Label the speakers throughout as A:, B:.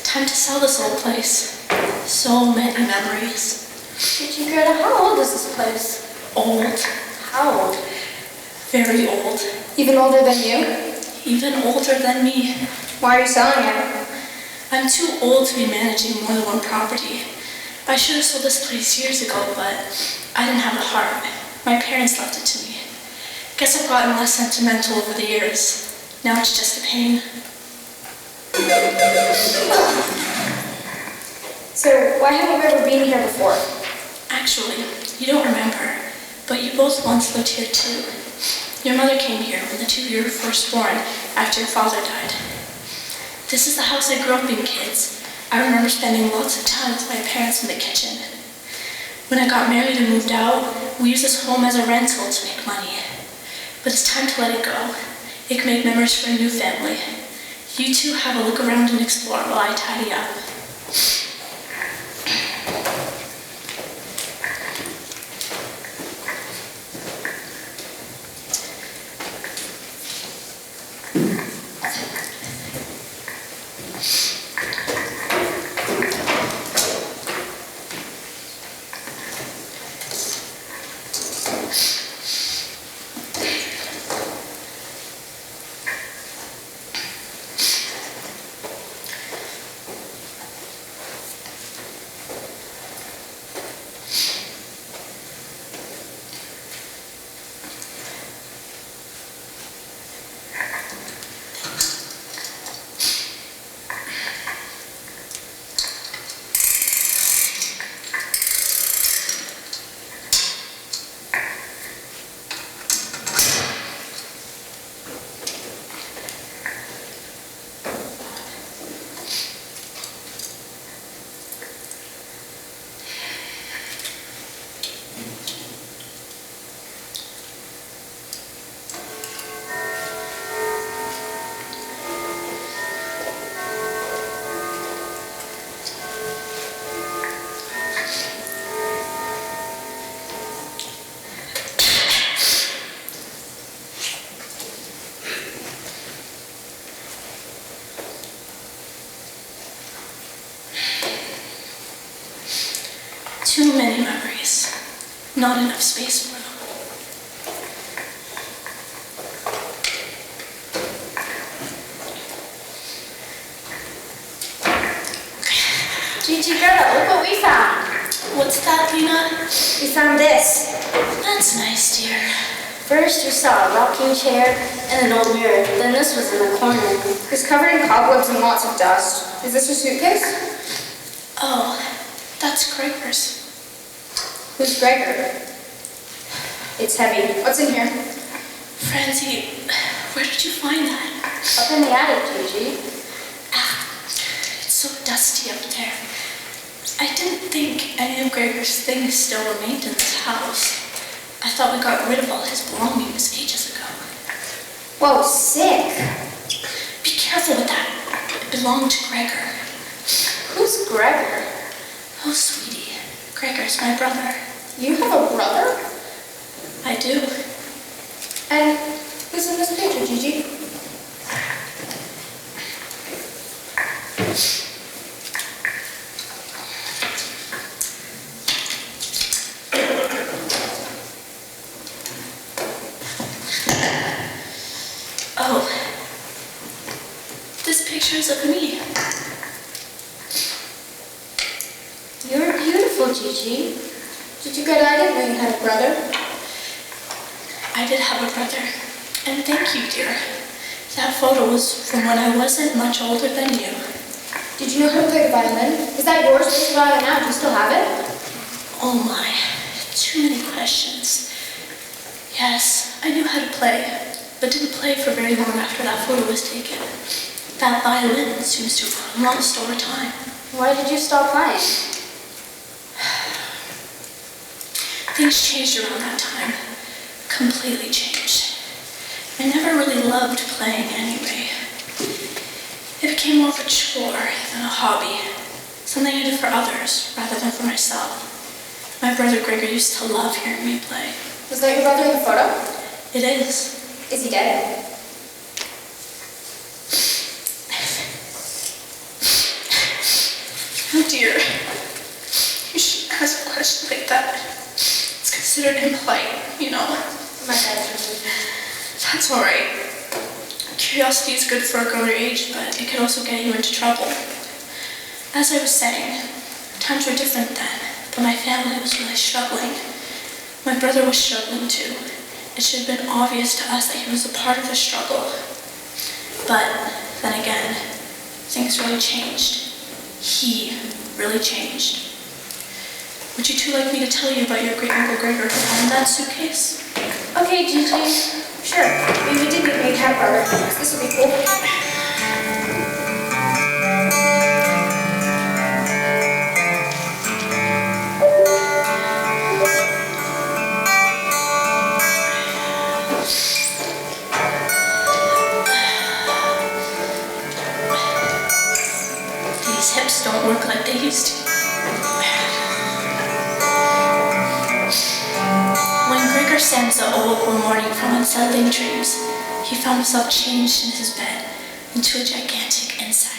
A: Time to sell this old place. So many memories.
B: Gigi, Greta, how old is this place?
A: Old.
B: How old?
A: Very old.
B: Even older than you?
A: Even older than me.
B: Why are you selling it?
A: I'm too old to be managing more than one property. I should have sold this place years ago, but I didn't have the heart. My parents left it to me. Guess I've gotten less sentimental over the years. Now it's just a pain.
B: So, why haven't we ever been here before?
A: Actually, you don't remember, but you both once lived here too. Your mother came here when the two of you were first born after your father died. This is the house I grew up in, kids. I remember spending lots of time with my parents in the kitchen. When I got married and moved out, we used this home as a rental to make money. But it's time to let it go. It can make memories for a new family. You two have a look around and explore while I tidy up. Too many memories. Not enough space for them.
B: Gigi, Greta, look what we found.
A: What's that, Lena?
B: We found this.
A: That's nice, dear.
B: First, we saw a rocking chair and an old mirror. Then this was in the corner. It's covered in cobwebs and lots of dust. Is this your suitcase?
A: Oh, that's Gregor's.
B: Who's Gregor? It's heavy. What's in here?
A: Francie, where did you find that?
B: Up in the attic, Gigi.
A: It's so dusty up there. I didn't think any of Gregor's things still remained in this house. I thought we got rid of all his belongings ages ago.
B: Whoa, sick.
A: Be careful with that. It belonged to Gregor.
B: Who's Gregor?
A: Oh, sweetie. Gregor's my brother.
B: You have a brother?
A: I do.
B: And who's in this picture, Gigi?
A: Oh, this picture's of me.
B: You're beautiful, Gigi. Did you get I didn't know you had a brother?
A: I did have a brother. And thank you, dear. That photo was from when I wasn't much older than you.
B: Did you know how to play the violin? Is that yours? Where's the violin now? Do you still have it?
A: Oh my, too many questions. Yes, I knew how to play, but didn't play for very long after that photo was taken. That violin seems to have gotten lost over time.
B: Why did you stop playing?
A: Things changed around that time. Completely changed. I never really loved playing anyway. It became more of a chore than a hobby. Something I did for others rather than for myself. My brother Gregor used to love hearing me play.
B: Was that your brother in the photo?
A: It is.
B: Is he dead?
A: considered impolite, you know.
B: My dad's
A: That's alright. Curiosity is good for a girl your age, but it can also get you into trouble. As I was saying, times were different then, but my family was really struggling. My brother was struggling too. It should have been obvious to us that he was a part of the struggle. But then again, things really changed. He really changed. Would you two like me to tell you about your great-uncle Gregor who found that suitcase?
B: Okay, Gigi. Sure. Maybe we did give me a cat brother. This would be cool.
A: These hips don't work like they used to. When Gregor Samsa awoke one morning from unsettling dreams, he found himself changed in his bed into a gigantic insect.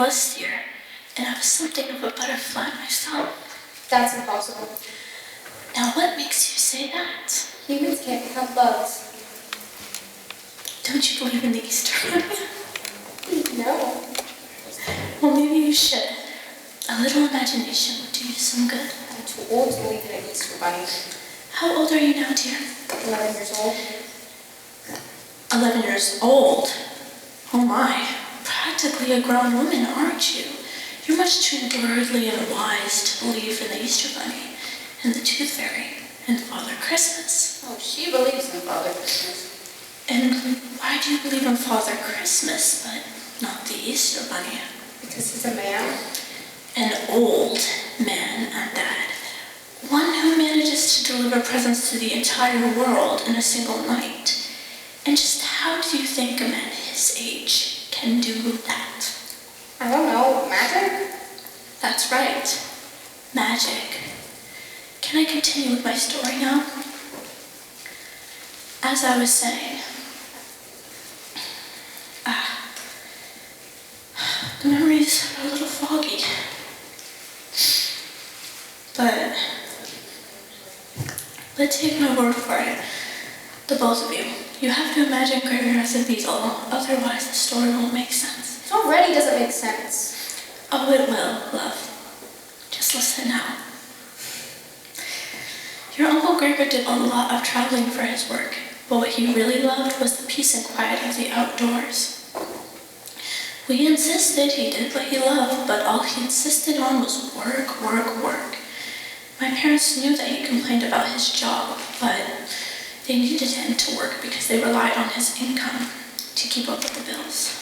A: was dear, and I was something of a butterfly myself.
B: That's impossible.
A: Now what makes you say that?
B: Humans can't become bugs.
A: Don't you believe in the Easter Bunny?
B: No.
A: Well, maybe you should. A little imagination would do you some good.
B: I'm too old to believe in an Easter bunny.
A: How old are you now, dear?
B: 11 years old.
A: 11 years old? Oh my, practically a grown woman, aren't you? You're much too worldly and wise to believe in the Easter Bunny, and the Tooth Fairy, and Father Christmas.
B: Oh, she believes in Father Christmas.
A: And why do you believe in Father Christmas, but not the Easter Bunny?
B: Because he's a man.
A: An old man at that. One who manages to deliver presents to the entire world in a single night. And just how do you think a man his age can do that?
B: I don't know. Magic?
A: That's right. Magic. Can I continue with my story now? As I was saying, the memories are a little foggy. But take my word for it, the both of you. You have to imagine Gregor as a beetle, otherwise the story won't make sense.
B: It already doesn't make sense.
A: Oh, it will, love. Just listen now. Your Uncle Gregor did a lot of traveling for his work, but what he really loved was the peace and quiet of the outdoors. We insisted he did what he loved, but all he insisted on was work, work, work. My parents knew that he complained about his job, but they needed him to work because they relied on his income to keep up with the bills.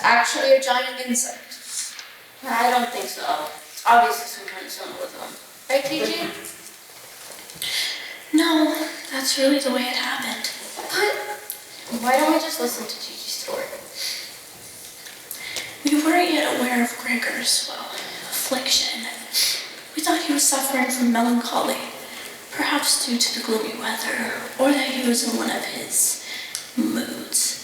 B: Actually a giant insect.
C: I don't think so. It's obviously some kind of symbolism.
B: Right, TG?
A: No, that's really the way it happened.
B: But why don't we just listen to Gigi's story?
A: We weren't yet aware of Gregor's, affliction. We thought he was suffering from melancholy, perhaps due to the gloomy weather, or that he was in one of his moods.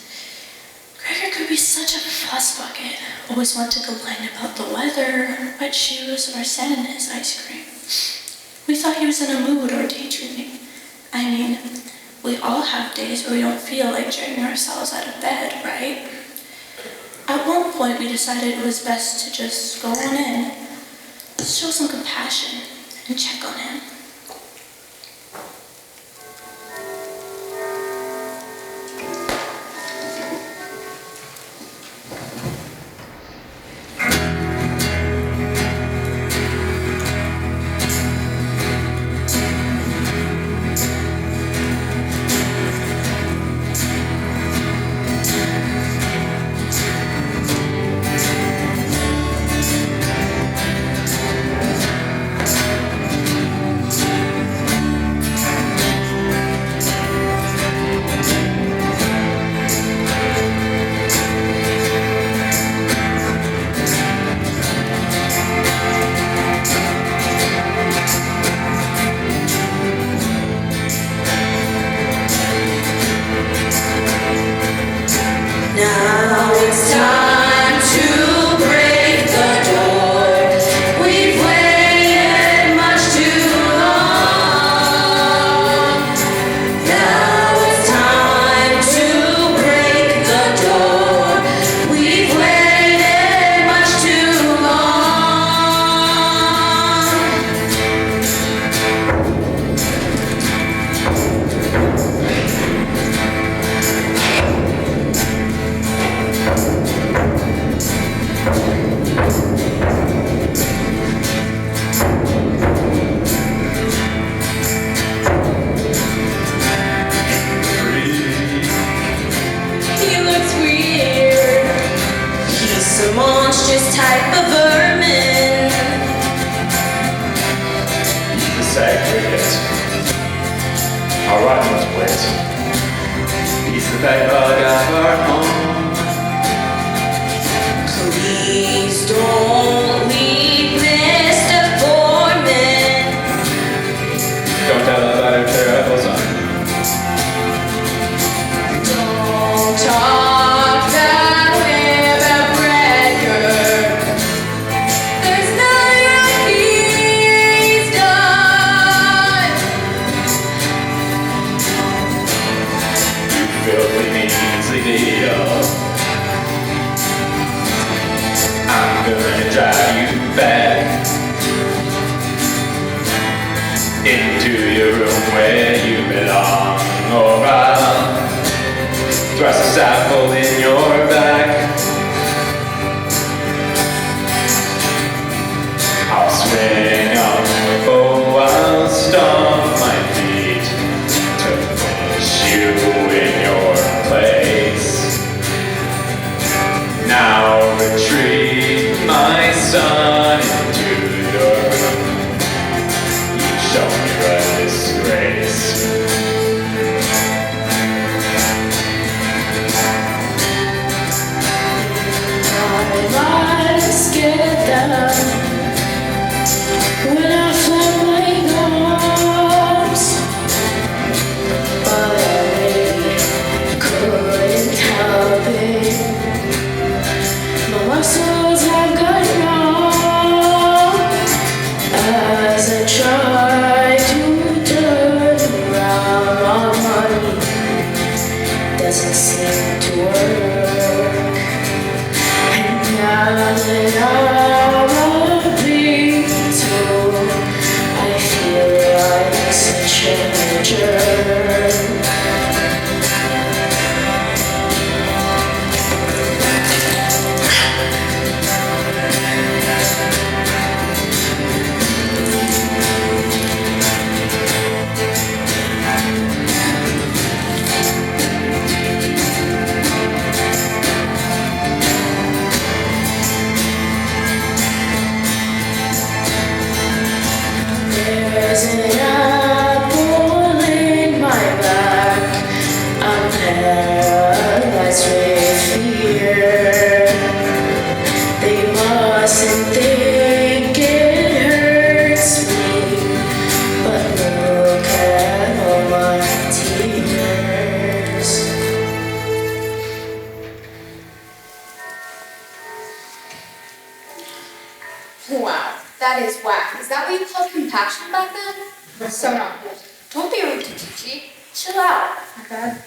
A: Gregor could be such a fuss bucket, always want to complain about the weather, wet shoes, or sand in his ice cream. We thought he was in a mood or daydreaming. I mean, we all have days where we don't feel like dragging ourselves out of bed, right? At one point, we decided it was best to just go on in, show some compassion, and check on him.
D: segregate. Our rotten split. Piece of paper got our home.
E: Please don't leave, Mr. Foreman.
D: Don't tell about her terrible son.
E: Don't talk that way about record. There's nothing he's done.
D: You filthy measly deal. I'm gonna drive you back into your room where you belong, or I'll thrust a sapphire in your back. I'll swing on the bow, I'll stomp my feet to push you in your place. Now retreat, my son, into your room. You show me a disgrace.
A: My eyes get down when I flap my arms, but I couldn't help it. My muscles have gone numb as I try to turn around. My money doesn't seem to work. Now that I'm a beetle, I feel like such a jerk. There's an apple in my back. I'm paralyzed with fear. They mustn't think it hurts me, but look at all my tears.
B: Wow, that is whack. Is that what you called compassion back then? So not good. Don't be rude to Gigi. Chill out. Okay.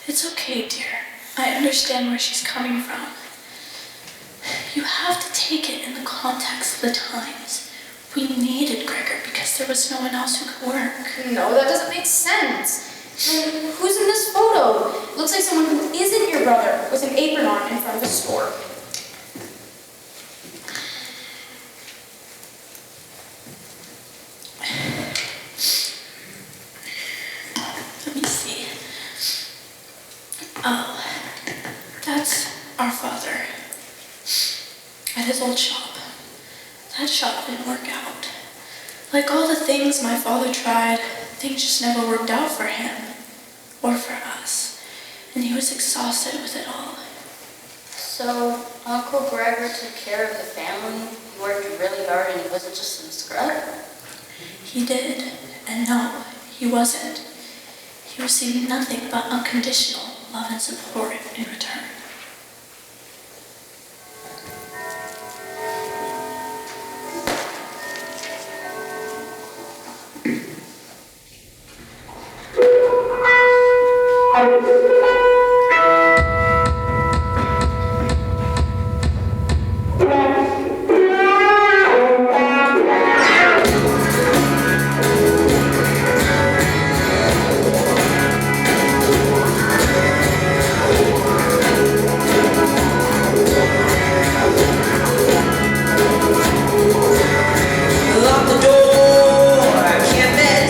A: It's okay, dear. I understand where she's coming from. You have to take it in the context of the times. We needed Gregor because there was no one else who could work.
B: No, that doesn't make sense. And who's in this photo? Looks like someone who isn't your brother with an apron on in front of a store.
A: Let me see. Oh, that's our father at his old shop. That shop didn't work out. Like all the things my father tried, things just never worked out for him or for us. And he was exhausted with it all.
C: So, Uncle Gregor took care of the family. He worked really hard and he wasn't just some scrub.
A: He did, and no, he wasn't. He received nothing but unconditional love and support in return.
E: Lock the door, I can't let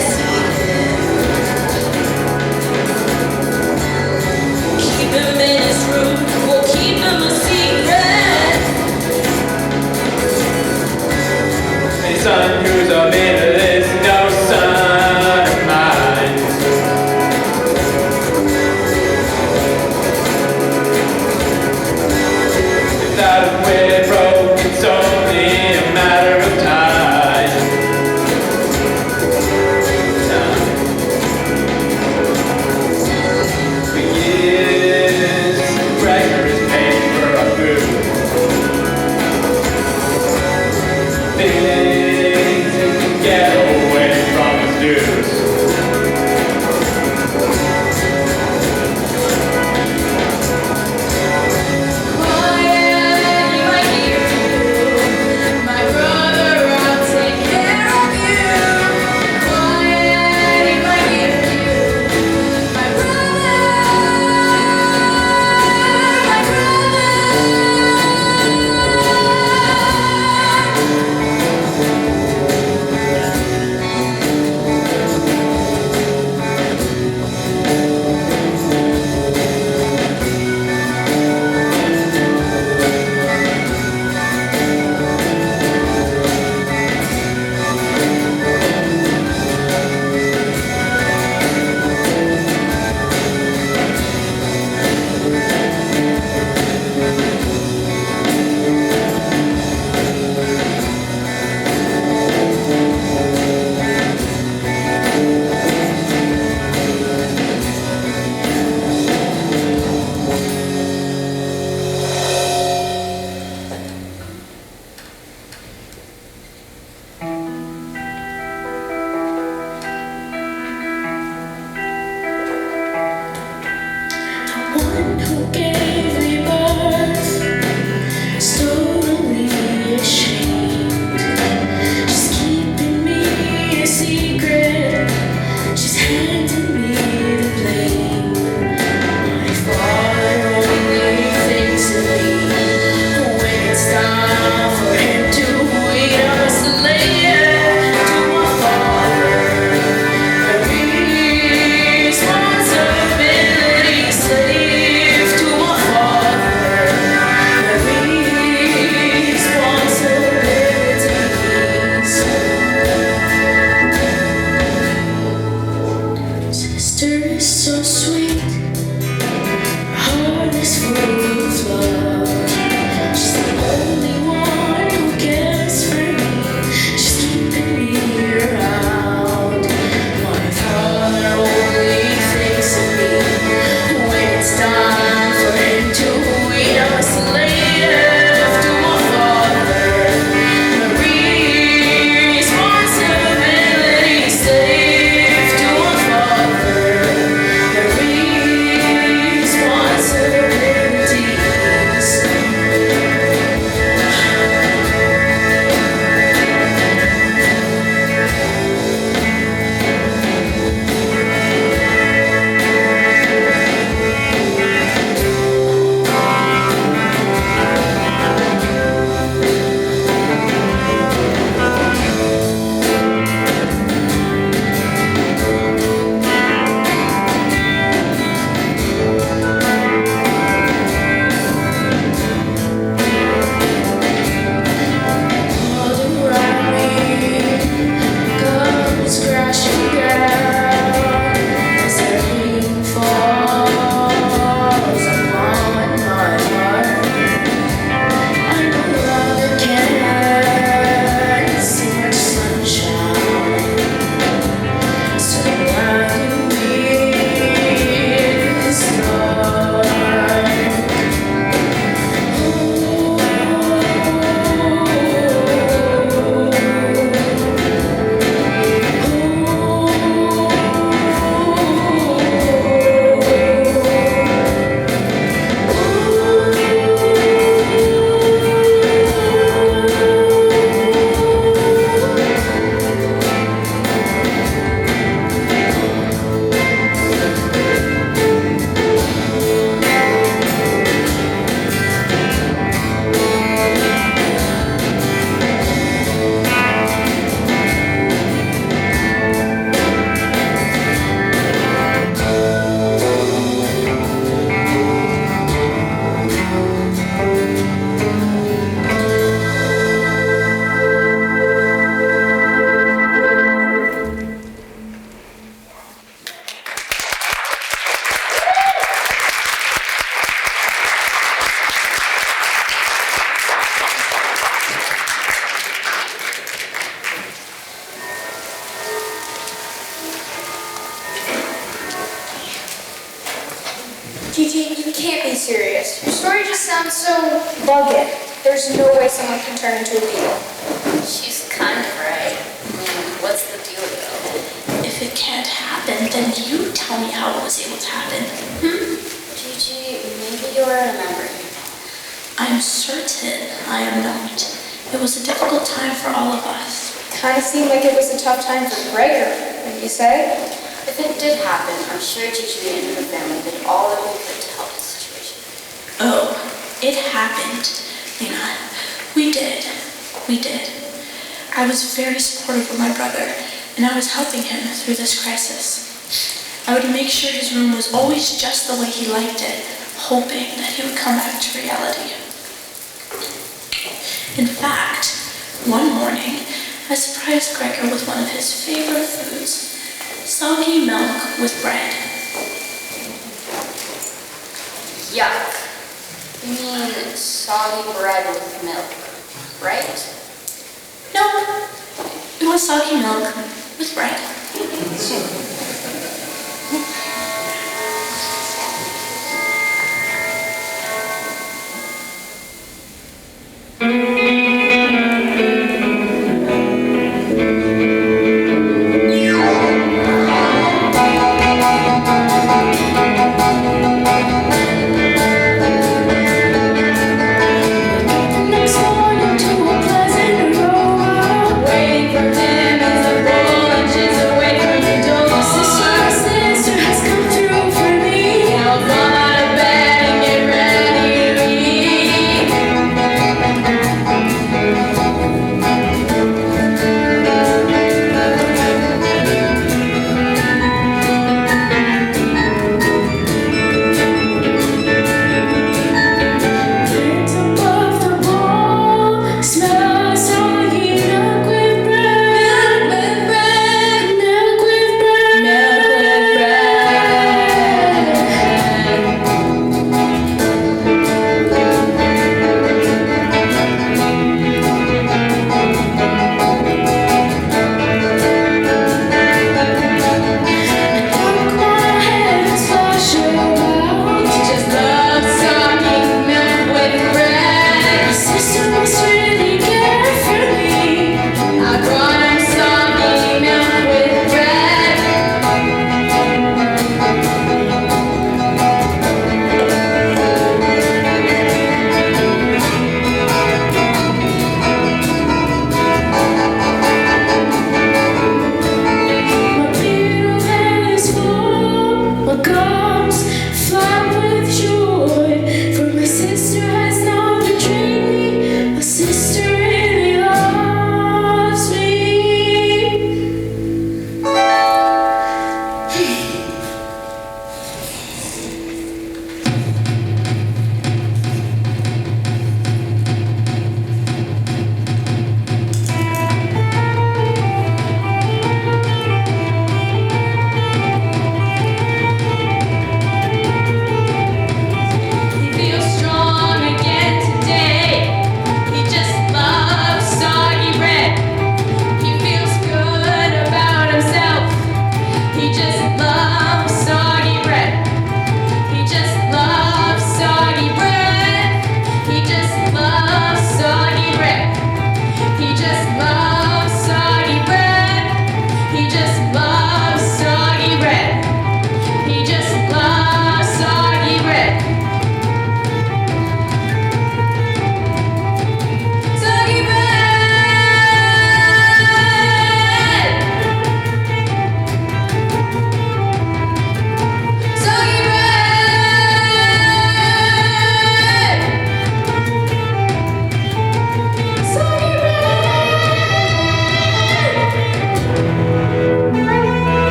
B: serious. Your story just sounds so bugged. There's no way someone can turn into a beetle.
C: She's kind of right. I mean, what's the deal though?
A: If it can't happen, then you tell me how it was able to happen.
C: Gigi, maybe you're remembering.
A: I'm certain I am not. It was a difficult time for all of us.
B: Kind of seemed like it was a tough time for Gregor, wouldn't you say?
C: If it did happen, I'm sure Gigi and her family did all that we could to help the situation.
A: Oh, it happened, Lena. We did. I was very supportive of my brother, and I was helping him through this crisis. I would make sure his room was always just the way he liked it, hoping that he would come back to reality. In fact, one morning, I surprised Gregor with one of his favorite foods, soggy milk with bread.
C: Yuck. You mean soggy bread with milk, right?
A: No, it was soggy milk with bread.
E: Next morning to a pleasant aroma, waiting for him as the bulges away from the door.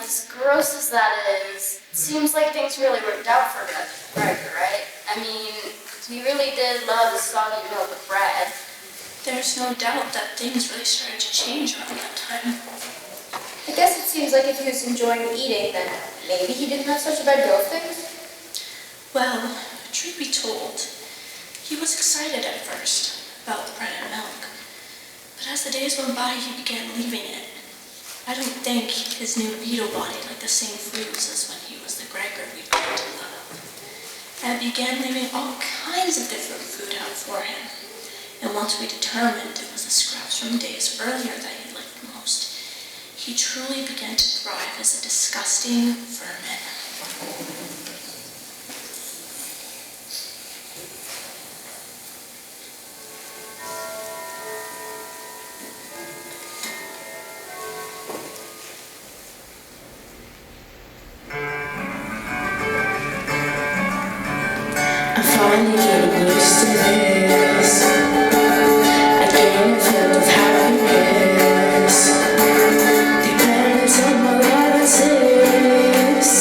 C: as gross as that is, it seems like things really worked out for Gregor, right? I mean, he really did love his soggy milk with bread.
A: There's no doubt that things really started to change around that time.
B: I guess it seems like if he was enjoying eating, then maybe he didn't have such a bad go of things.
A: Well, truth be told, he was excited at first about the bread and milk. But as the days went by, he began leaving it. I don't think his new beetle body liked the same foods as when he was the Gregor we'd come to love. And began leaving all kinds of different food out for him. And once we determined it was the scraps from days earlier that he liked most, he truly began to thrive as a disgusting vermin.
E: I'm finally getting used to this. I can't feel with happiness. Depends on my relatives.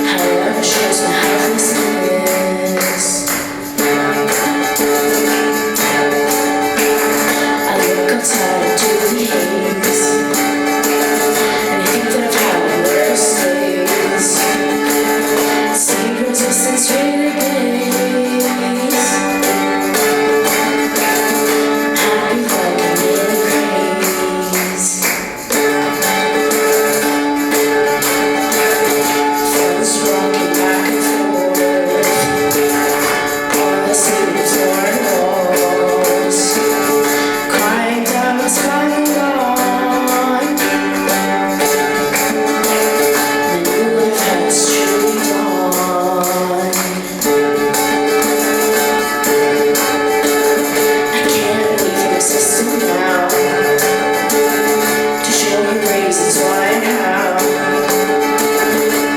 E: However, shows my helplessness. I look outside into the haze, and I think that I've had the worst days. See resistance really pays. Happy like a little craze. Friends rocking back and forth. All I see is worn walls. Crying down what's going on. The new life has truly dawned. I can't leave her system now to show her reasons why and how.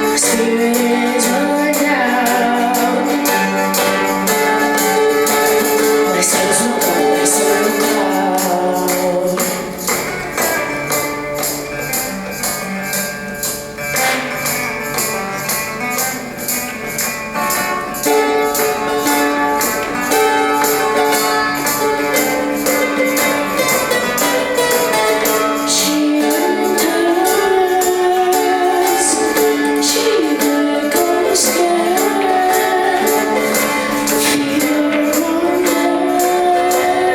E: Her spirit is running down. What I said was not what I said was loud. She enters, she will go scared. Fear won't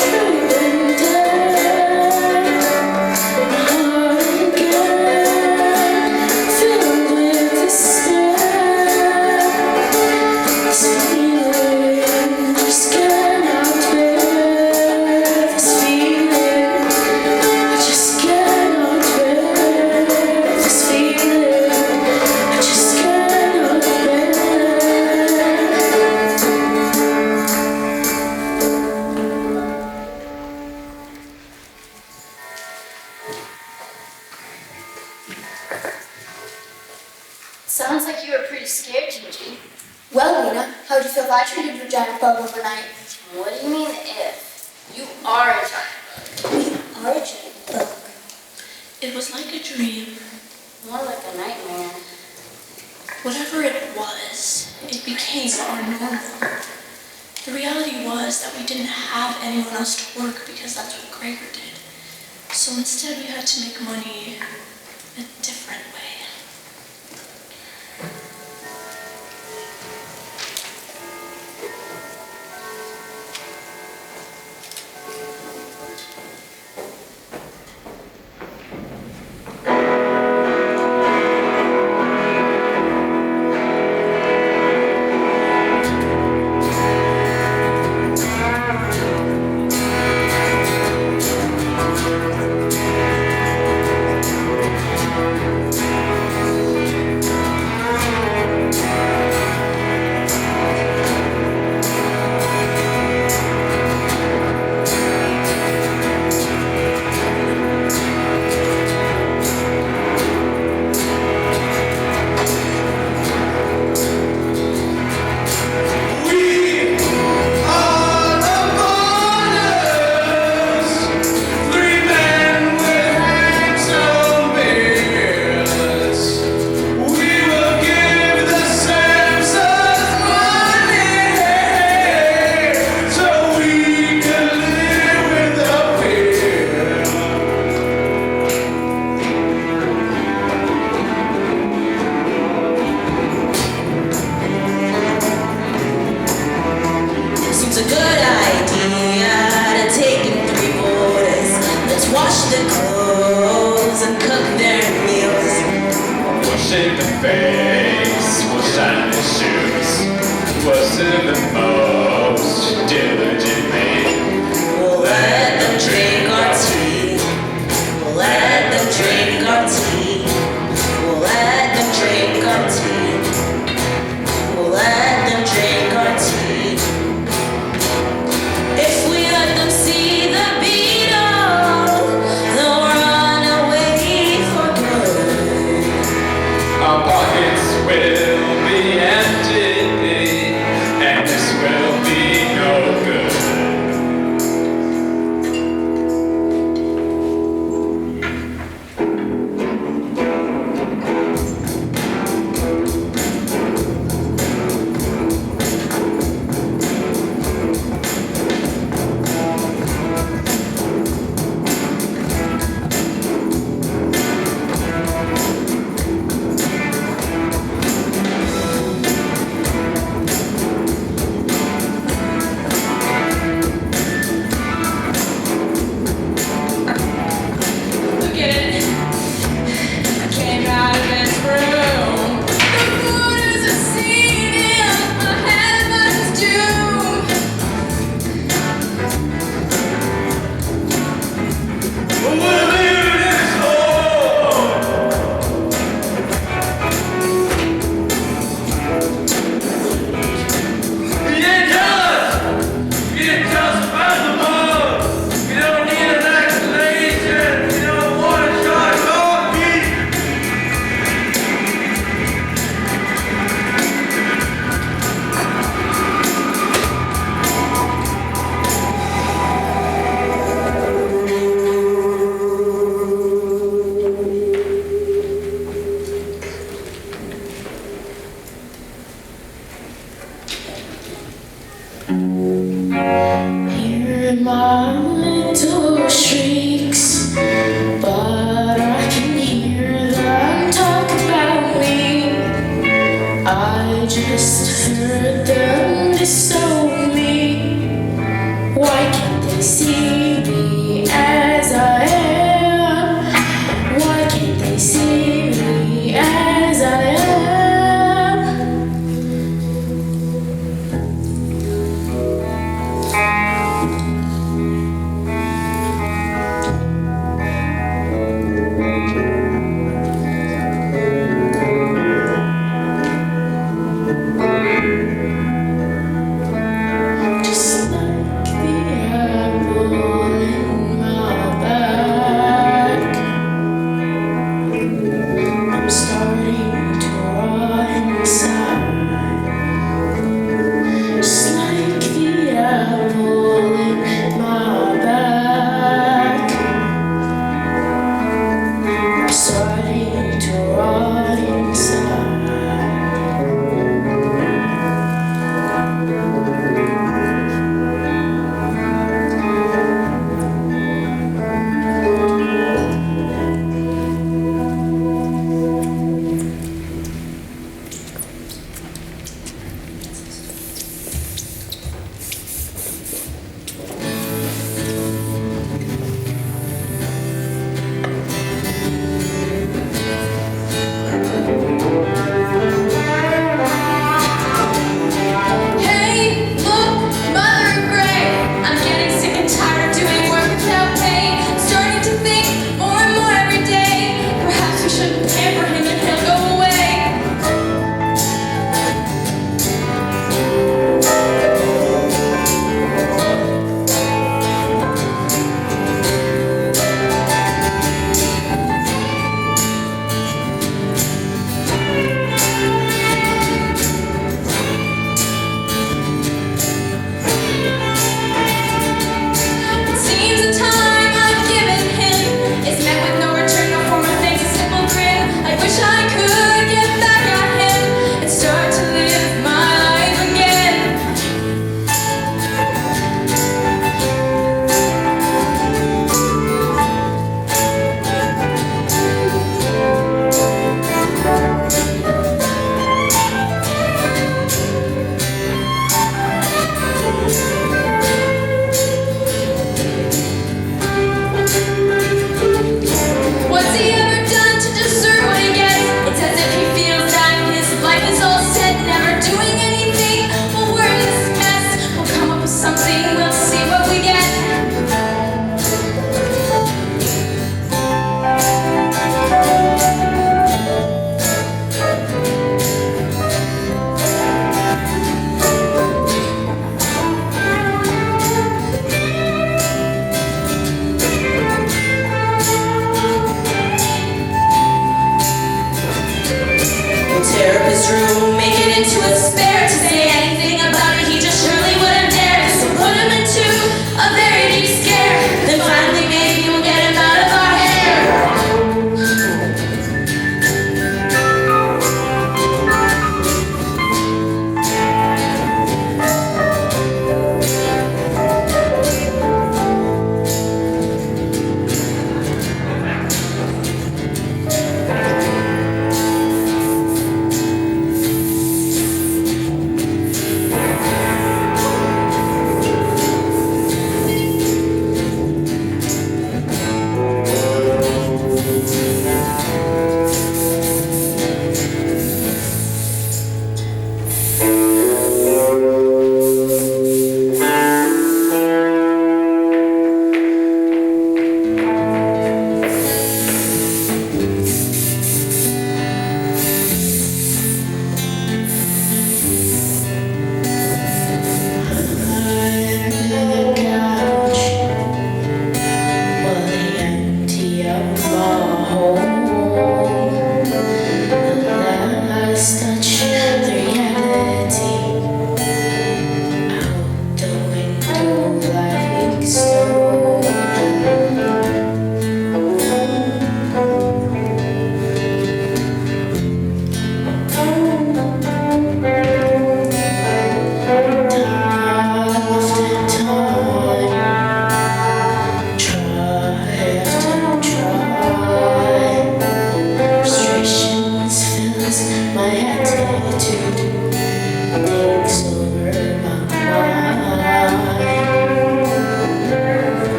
E: driven dead. Heart again, filled with despair. This feeling, just cannot bear. This feeling, I just cannot bear. This feeling, I just cannot bear.
C: Sounds like you were pretty scared, Gingy.
B: Well, Lena, how'd you feel if I treated you a giant bug overnight?
C: What do you mean if? You are a giant.
B: We are a giant bug.
A: It was like a dream.
C: More like a nightmare.
A: Whatever it was, it became our normal. The reality was that we didn't have anyone else to work because that's what Gregor did. So instead we had to make money a different way.
E: my little shrieks, but I can hear them talk about me. I just heard them disown me. Why can't they see me as I am? Why can't they see me as I am?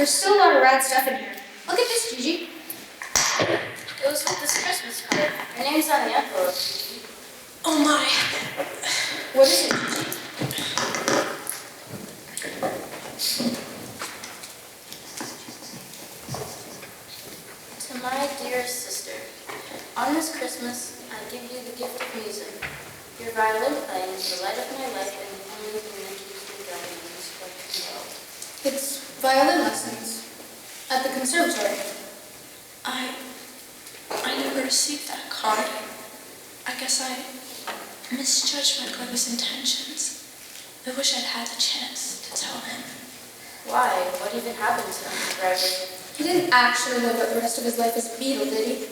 B: There's still a lot of rad stuff in here. Look at this, Gigi.
C: It was with this Christmas card. Her name's on the envelope.
A: Oh my.
B: What is it, Gigi?
C: To my dear sister, on this Christmas, I give you the gift of music. Your violin playing is the light of my life and the only thing that keeps me going in this broken world.
B: It's violin lessons at the conservatory.
A: I never received that card. I guess I misjudged my brother's intentions. I wish I'd had the chance to tell him.
C: Why? What even happened to him, Gregory?
B: He didn't actually live out the rest of his life as a Beatle, did he?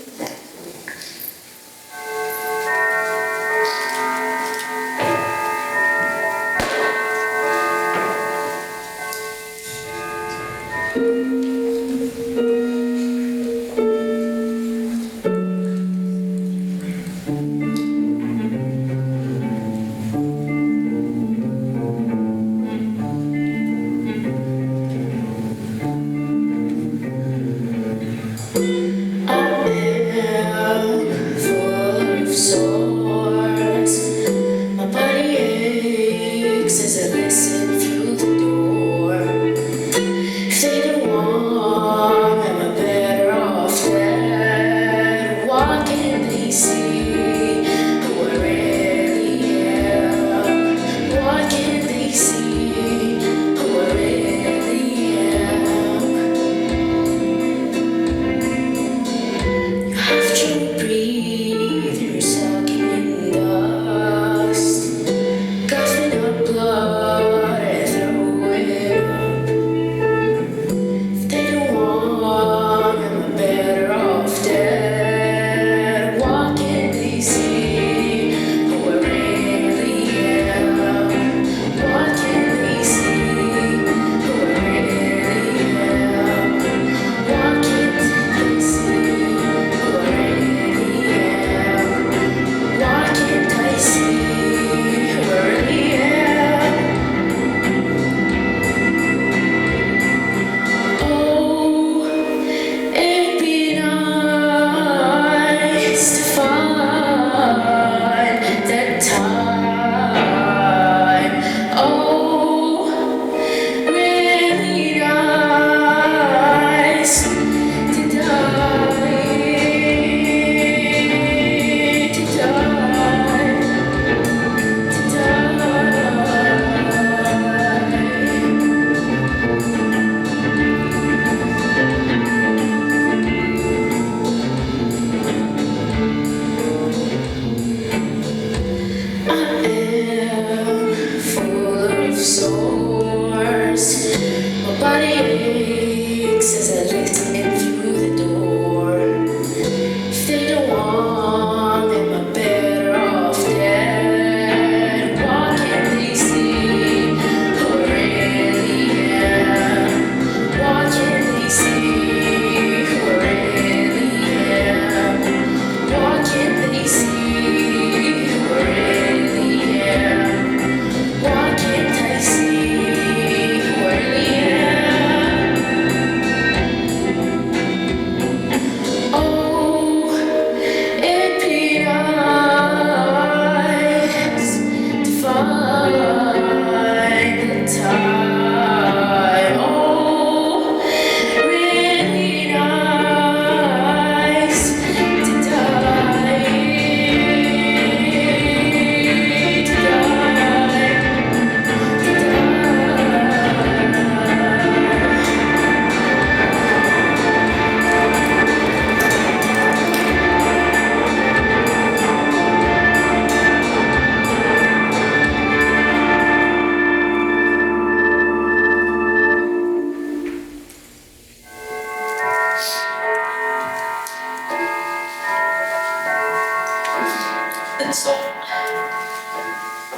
A: And so,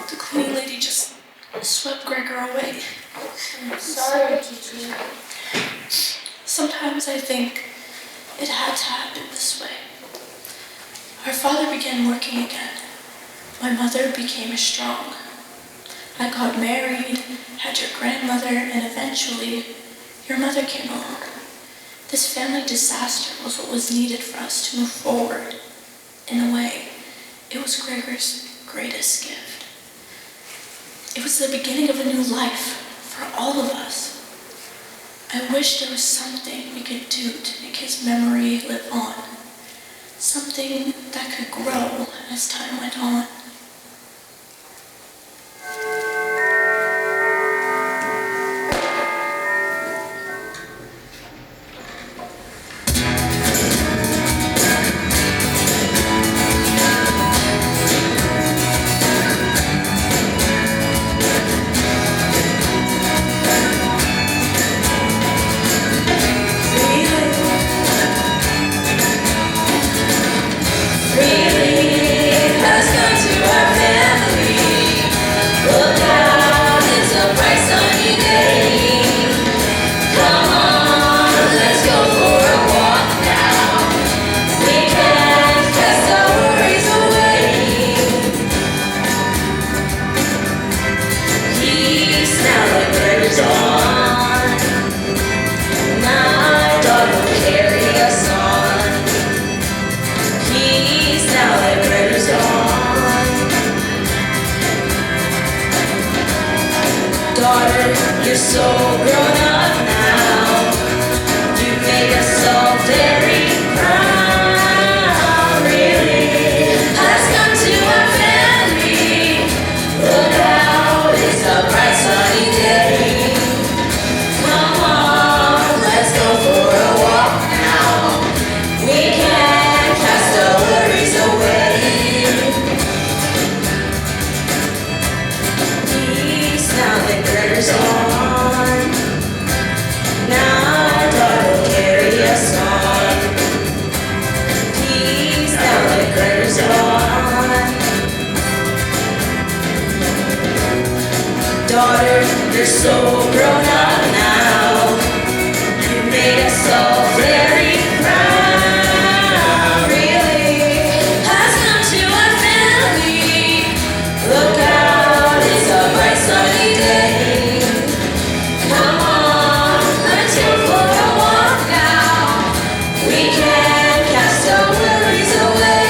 A: the Queen Lady just swept Gregor away.
C: I'm sorry, Gigi.
A: Sometimes I think it had to happen this way. Our father began working again. My mother became strong. I got married, had your grandmother, and eventually Your mother came along. This family disaster was what was needed for us to move forward. In a way, it was Gregor's greatest gift. It was the beginning of a new life for all of us. I wish there was something we could do to make his memory live on. Something that could grow as time went on.
E: You're so grown up now. You made us all very proud. Really has come to our family. Look out, it's a bright sunny day. Come on, let's go for a walk now. We can cast our worries away. Peace now that Gregor's on. Daughter, you're so grown up now. You made us all very proud. Really has come to our family. Look out, it's a bright sunny day. Come on, let's go for a walk now. We can cast our worries away.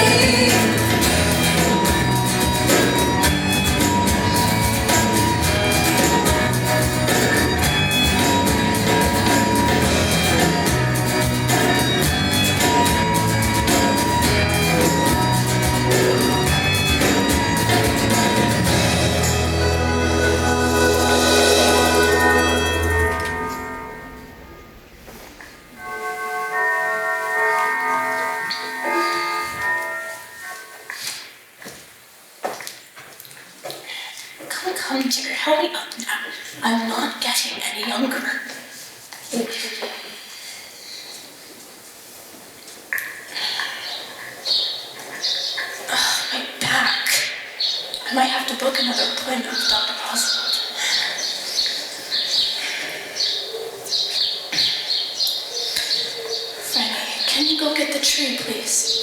A: Come, dear, help me up now. I'm not getting any younger. My back. I might have to book another appointment with Dr. Oswald. Franny, can you go get the tree, please?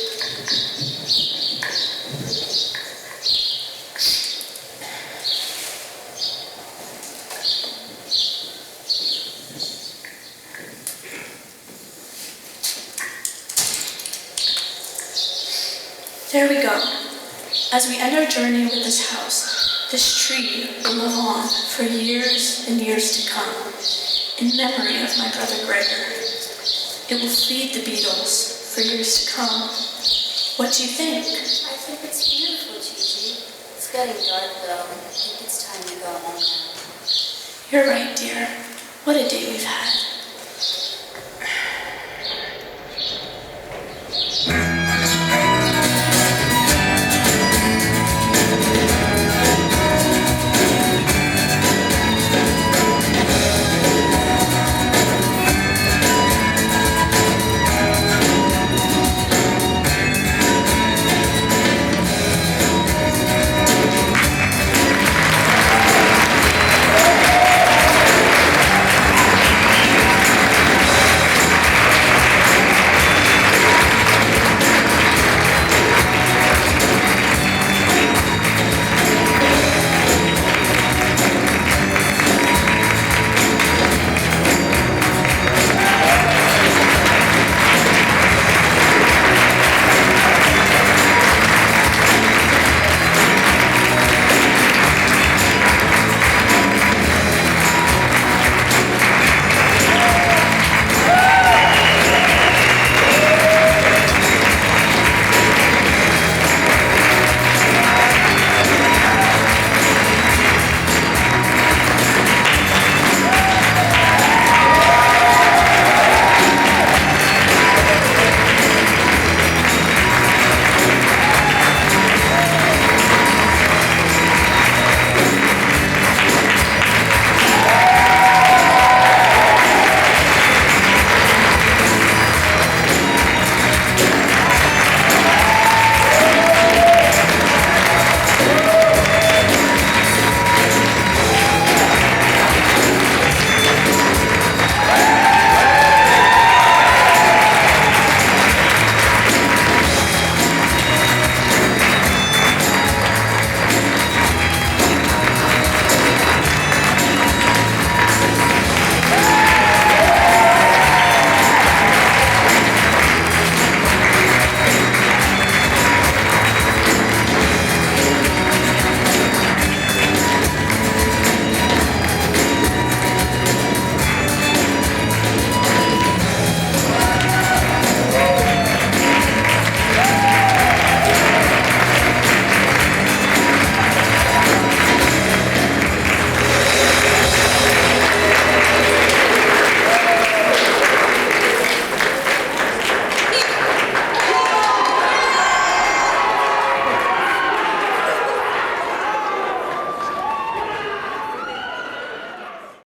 A: There we go. As we end our journey with this house, this tree will live on for years and years to come, in memory of my brother Gregor. It will feed the beetles for years to come. What do you think?
C: I think it's beautiful, Gigi. It's getting dark, though. I think it's time to go home now.
A: You're right, dear. What a day we've had.